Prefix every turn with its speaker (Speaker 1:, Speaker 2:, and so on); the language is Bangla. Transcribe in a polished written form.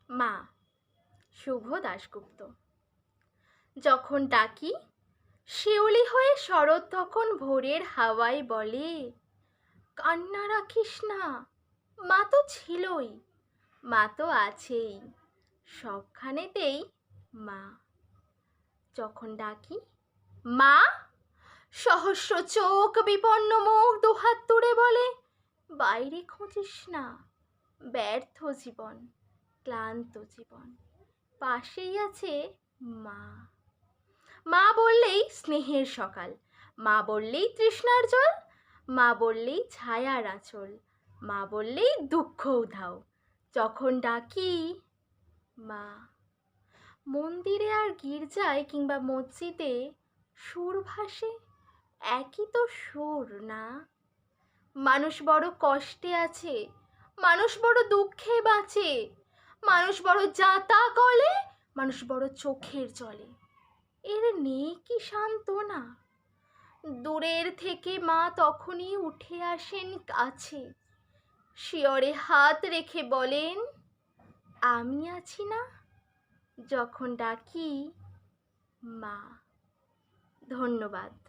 Speaker 1: মা, শুভ দাশগুপ্ত। যখন ডাকি শিউলি হয়ে শরৎ তখন ভোরের হাওয়ায় বলে, কান্না রাখিস না, মা তো ছিলই, মা তো আছেই, সবখানেতেই মা। যখন ডাকি মা, সহস্র চোখ বিপন্ন মুখ দুহাত তুলে বলে, বাইরে খুঁজিস না, ব্যর্থ জীবন, ক্লান্ত জীবন, পাশেই আছে মা। মা বললেই স্নেহের সকাল, মা বললেই তৃষ্ণার জল, মা বললেই ছায়ার আঁচল, মা বললেই দুঃখ উধাও। যখন ডাকি মা, মন্দিরে আর গির্জায় কিংবা মসজিদে সুর ভাসে, একই তো সুর না? মানুষ বড় কষ্টে আছে, মানুষ বড় দুঃখে বাঁচে, মানুষ বড় যাতা গলে, মানুষ বড় চোখের জলে, এর নেই কি সান্ত্বনা? দূরের থেকে মা তখনই উঠে আসেন কাছে, শিয়রে হাত রেখে বলেন, আমি আছি না? যখন ডাকি মা। ধন্যবাদ।